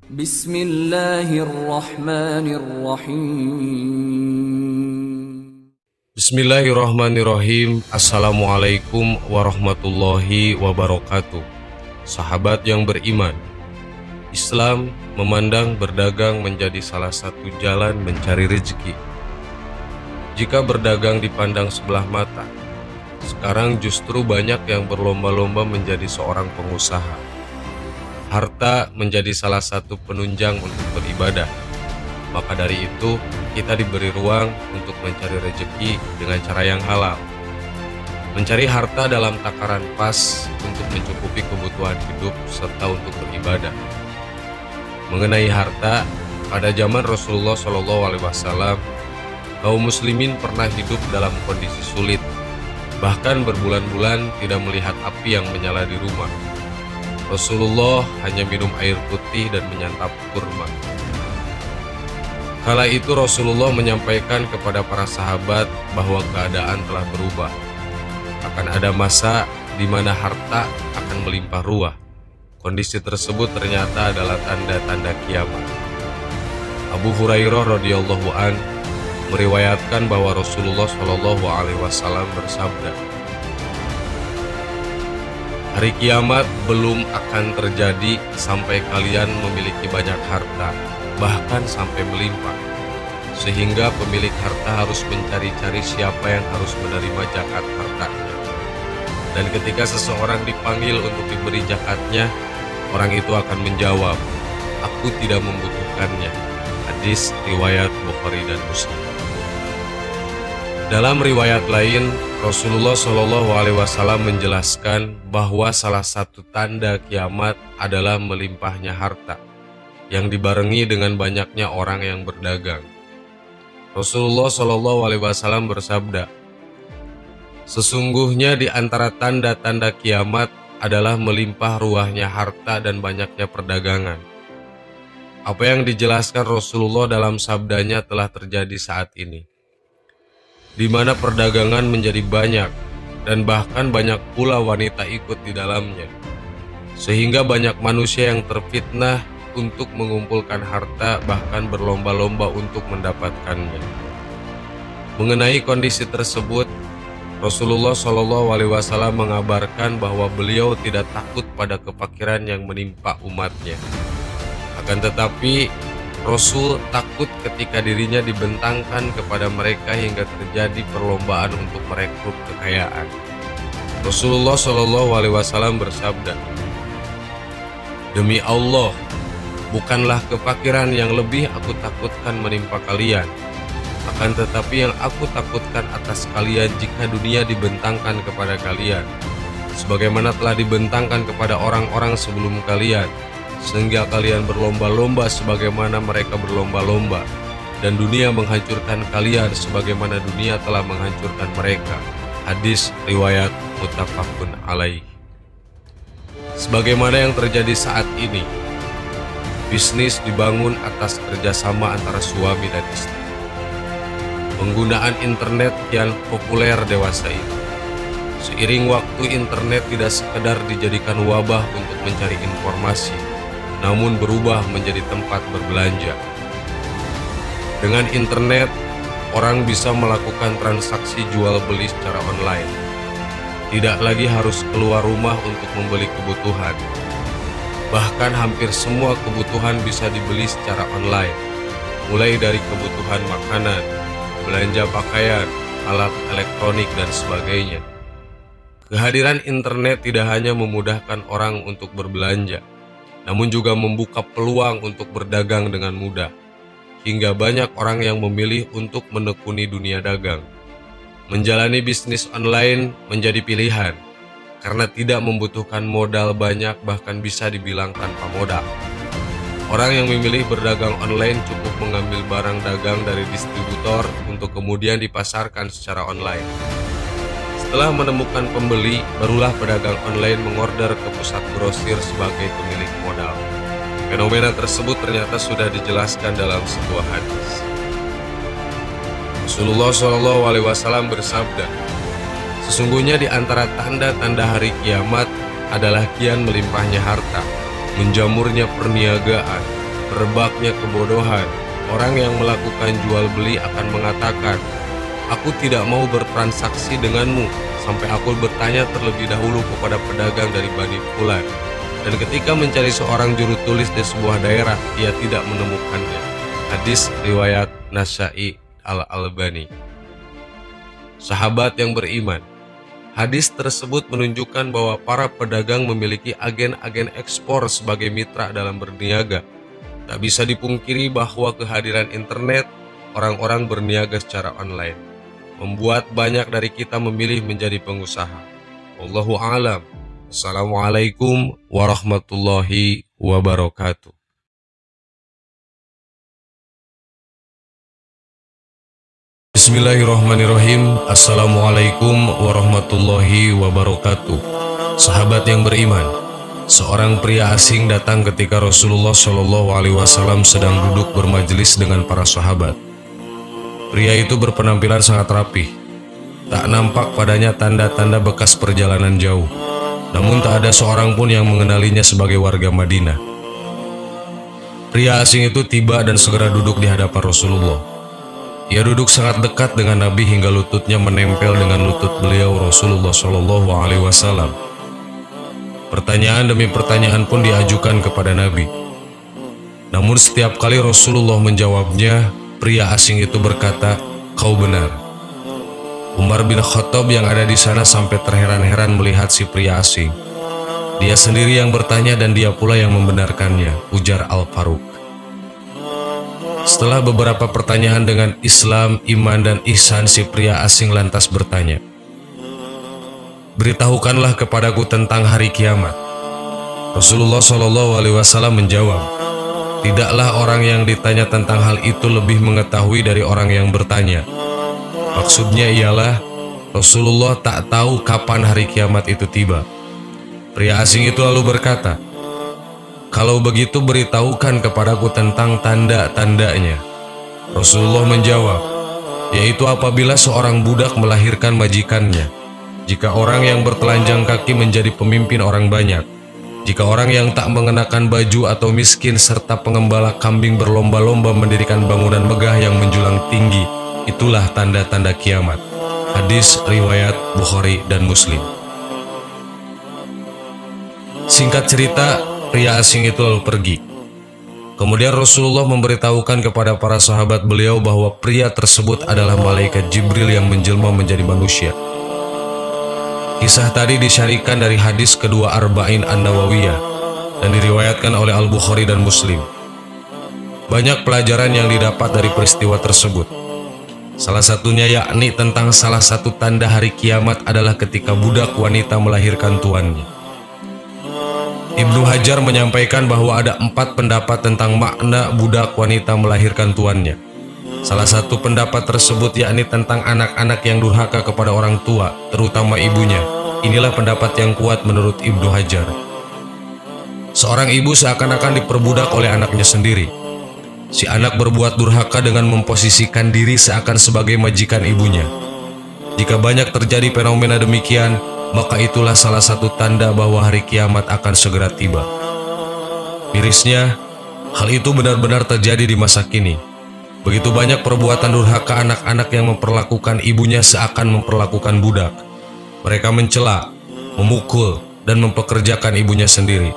Bismillahirrahmanirrahim. Bismillahirrahmanirrahim. Assalamualaikum warahmatullahi wabarakatuh. Sahabat yang beriman, Islam memandang berdagang menjadi salah satu jalan mencari rezeki. Jika berdagang dipandang sebelah mata, sekarang justru banyak yang berlomba-lomba menjadi seorang pengusaha. Harta menjadi salah satu penunjang untuk beribadah. Maka dari itu, kita diberi ruang untuk mencari rezeki dengan cara yang halal. Mencari harta dalam takaran pas untuk mencukupi kebutuhan hidup serta untuk beribadah. Mengenai harta, pada zaman Rasulullah SAW, kaum muslimin pernah hidup dalam kondisi sulit, bahkan berbulan-bulan tidak melihat api yang menyala di rumah. Rasulullah hanya minum air putih dan menyantap kurma. Kala itu Rasulullah menyampaikan kepada para sahabat bahwa keadaan telah berubah. Akan ada masa di mana harta akan melimpah ruah. Kondisi tersebut ternyata adalah tanda-tanda kiamat. Abu Hurairah radhiyallahu an meriwayatkan bahwa Rasulullah SAW bersabda, "Hari kiamat belum akan terjadi sampai kalian memiliki banyak harta, bahkan sampai melimpah. Sehingga pemilik harta harus mencari-cari siapa yang harus menerima zakat hartanya. Dan ketika seseorang dipanggil untuk diberi zakatnya, orang itu akan menjawab, 'Aku tidak membutuhkannya.'" Hadis riwayat Bukhari dan Muslim. Dalam riwayat lain, Rasulullah SAW menjelaskan bahwa salah satu tanda kiamat adalah melimpahnya harta, yang dibarengi dengan banyaknya orang yang berdagang. Rasulullah SAW bersabda, "Sesungguhnya di antara tanda-tanda kiamat adalah melimpah ruahnya harta dan banyaknya perdagangan." Apa yang dijelaskan Rasulullah dalam sabdanya telah terjadi saat ini, di mana perdagangan menjadi banyak dan bahkan banyak pula wanita ikut di dalamnya, sehingga banyak manusia yang terfitnah untuk mengumpulkan harta, bahkan berlomba-lomba untuk mendapatkannya. Mengenai kondisi tersebut, Rasulullah SAW mengabarkan bahwa beliau tidak takut pada kefakiran yang menimpa umatnya. Akan tetapi, Rasul takut ketika dirinya dibentangkan kepada mereka hingga terjadi perlombaan untuk merekrut kekayaan. Rasulullah SAW bersabda, "Demi Allah, bukanlah kefakiran yang lebih aku takutkan menimpa kalian. Akan tetapi yang aku takutkan atas kalian jika dunia dibentangkan kepada kalian, sebagaimana telah dibentangkan kepada orang-orang sebelum kalian, sehingga kalian berlomba-lomba sebagaimana mereka berlomba-lomba, dan dunia menghancurkan kalian sebagaimana dunia telah menghancurkan mereka." Hadis riwayat muttafaqun alaih. Sebagaimana yang terjadi saat ini, bisnis dibangun atas kerjasama antara suami dan istri. Penggunaan internet kian populer dewasa ini. Seiring waktu, internet tidak sekedar dijadikan wabah untuk mencari informasi, namun berubah menjadi tempat berbelanja. Dengan internet, orang bisa melakukan transaksi jual beli secara online. Tidak lagi harus keluar rumah untuk membeli kebutuhan. Bahkan hampir semua kebutuhan bisa dibeli secara online, mulai dari kebutuhan makanan, belanja pakaian, alat elektronik, dan sebagainya. Kehadiran internet tidak hanya memudahkan orang untuk berbelanja, namun juga membuka peluang untuk berdagang dengan mudah, hingga banyak orang yang memilih untuk menekuni dunia dagang. Menjalani bisnis online menjadi pilihan, karena tidak membutuhkan modal banyak, bahkan bisa dibilang tanpa modal. Orang yang memilih berdagang online cukup mengambil barang dagang dari distributor untuk kemudian dipasarkan secara online. Setelah menemukan pembeli, barulah pedagang online mengorder ke pusat grosir sebagai pemilik modal. Fenomena tersebut ternyata sudah dijelaskan dalam sebuah hadis. Rasulullah SAW bersabda, "Sesungguhnya di antara tanda-tanda hari kiamat adalah kian melimpahnya harta, menjamurnya perniagaan, Merebaknya kebodohan. Orang yang melakukan jual beli akan mengatakan, "Aku tidak mau bertransaksi denganmu sampai aku bertanya terlebih dahulu kepada pedagang dari Bani Fulan." Dan ketika mencari seorang juru tulis di sebuah daerah, ia tidak menemukannya. Hadis riwayat Nasa'i Al-Albani. Sahabat yang beriman, hadis tersebut menunjukkan bahwa para pedagang memiliki agen-agen ekspor sebagai mitra dalam berniaga. Tak bisa dipungkiri bahwa kehadiran internet, orang-orang berniaga secara online, membuat banyak dari kita memilih menjadi pengusaha. Wallahu a'lam. Assalamualaikum warahmatullahi wabarakatuh. Bismillahirrahmanirrahim. Assalamualaikum warahmatullahi wabarakatuh. Sahabat yang beriman, seorang pria asing datang ketika Rasulullah Shallallahu Alaihi Wasallam sedang duduk bermajelis dengan para sahabat. Pria itu berpenampilan sangat rapih. Tak nampak padanya tanda-tanda bekas perjalanan jauh. Namun tak ada seorang pun yang mengenalinya sebagai warga Madinah. Pria asing itu tiba dan segera duduk di hadapan Rasulullah. Ia duduk sangat dekat dengan Nabi hingga lututnya menempel dengan lutut beliau Rasulullah Shallallahu Alaihi Wasallam. Pertanyaan demi pertanyaan pun diajukan kepada Nabi. Namun setiap kali Rasulullah menjawabnya, pria asing itu berkata, "Kau benar." Umar bin Khattab yang ada di sana sampai terheran-heran melihat si pria asing. Dia sendiri yang bertanya dan dia pula yang membenarkannya, ujar Al-Faruq. Setelah beberapa pertanyaan dengan Islam, iman, dan ihsan, si pria asing lantas bertanya, "Beritahukanlah kepadaku tentang hari kiamat." Rasulullah Shallallahu Alaihi Wasallam menjawab, "Tidaklah orang yang ditanya tentang hal itu lebih mengetahui dari orang yang bertanya." Maksudnya ialah Rasulullah tak tahu kapan hari kiamat itu tiba. Pria asing itu lalu berkata, "Kalau begitu beritahukan kepadaku tentang tanda-tandanya." Rasulullah menjawab, yaitu apabila seorang budak melahirkan majikannya, jika orang yang bertelanjang kaki menjadi pemimpin orang banyak, jika orang yang tak mengenakan baju atau miskin serta pengembala kambing berlomba-lomba mendirikan bangunan megah yang menjulang tinggi, itulah tanda-tanda kiamat. Hadis riwayat Bukhari dan Muslim. Singkat cerita, pria asing itu lalu pergi. Kemudian Rasulullah memberitahukan kepada para sahabat beliau bahwa pria tersebut adalah malaikat Jibril yang menjelma menjadi manusia. Kisah tadi disyarikan dari hadis kedua Arba'in An-Nawawiyah dan diriwayatkan oleh Al-Bukhari dan Muslim. Banyak pelajaran yang didapat dari peristiwa tersebut. Salah satunya yakni tentang salah satu tanda hari kiamat adalah ketika budak wanita melahirkan tuannya. Ibnu Hajar menyampaikan bahwa ada 4 pendapat tentang makna budak wanita melahirkan tuannya. Salah satu pendapat tersebut yakni tentang anak-anak yang durhaka kepada orang tua, terutama ibunya. Inilah pendapat yang kuat menurut Ibnu Hajar. Seorang ibu seakan-akan diperbudak oleh anaknya sendiri. Si anak berbuat durhaka dengan memposisikan diri seakan sebagai majikan ibunya. Jika banyak terjadi fenomena demikian, maka itulah salah satu tanda bahwa hari kiamat akan segera tiba. Mirisnya, hal itu benar-benar terjadi di masa kini. Begitu banyak perbuatan durhaka anak-anak yang memperlakukan ibunya seakan memperlakukan budak. Mereka mencela, memukul, dan mempekerjakan ibunya sendiri.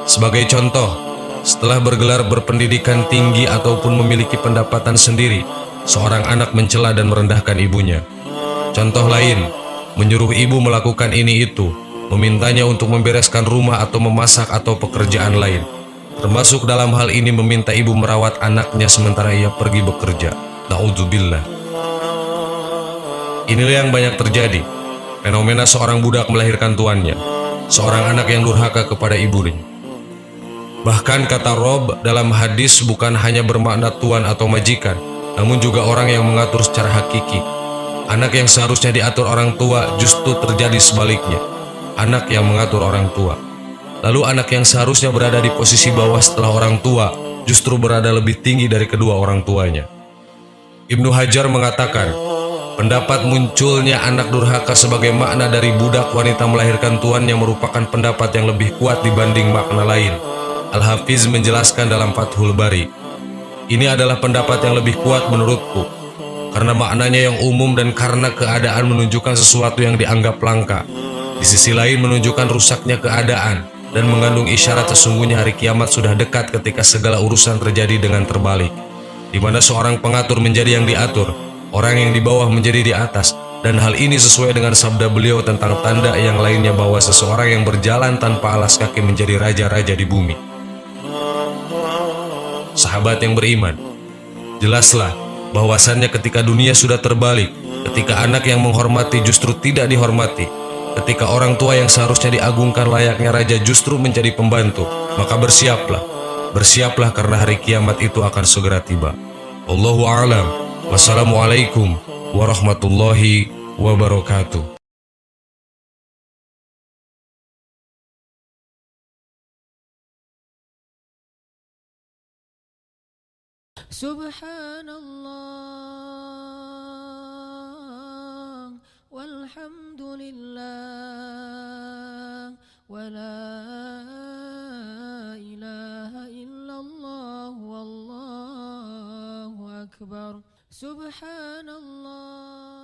Sebagai contoh, setelah bergelar berpendidikan tinggi ataupun memiliki pendapatan sendiri, seorang anak mencela dan merendahkan ibunya. Contoh lain, menyuruh ibu melakukan ini itu, memintanya untuk membereskan rumah atau memasak atau pekerjaan lain. Termasuk dalam hal ini meminta ibu merawat anaknya sementara ia pergi bekerja. Na'udzubillah. Inilah yang banyak terjadi. Fenomena seorang budak melahirkan tuannya, seorang anak yang durhaka kepada ibunya. Bahkan kata Rob dalam hadis bukan hanya bermakna tuan atau majikan, namun juga orang yang mengatur secara hakiki. Anak yang seharusnya diatur orang tua justru terjadi sebaliknya. Anak yang mengatur orang tua. Lalu anak yang seharusnya berada di posisi bawah setelah orang tua justru berada lebih tinggi dari kedua orang tuanya. Ibnu Hajar mengatakan, pendapat munculnya anak durhaka sebagai makna dari budak wanita melahirkan tuannya merupakan pendapat yang lebih kuat dibanding makna lain. Al-Hafiz menjelaskan dalam Fathul Bari, ini adalah pendapat yang lebih kuat menurutku, karena maknanya yang umum dan karena keadaan menunjukkan sesuatu yang dianggap langka. Di sisi lain menunjukkan rusaknya keadaan dan mengandung isyarat sesungguhnya hari kiamat sudah dekat ketika segala urusan terjadi dengan terbalik, di mana seorang pengatur menjadi yang diatur, orang yang di bawah menjadi di atas, dan hal ini sesuai dengan sabda beliau tentang tanda yang lainnya bahwa seseorang yang berjalan tanpa alas kaki menjadi raja-raja di bumi. Sahabat yang beriman, jelaslah bahwasannya ketika dunia sudah terbalik, ketika anak yang menghormati justru tidak dihormati, ketika orang tua yang seharusnya diagungkan layaknya raja justru menjadi pembantu, maka bersiaplah karena hari kiamat itu akan segera tiba. Wallahu a'lam. Wassalamualaikum warahmatullahi wabarakatuh. Subhanallah walhamdulillah wala ilaha illallah wallahu akbar. Subhanallah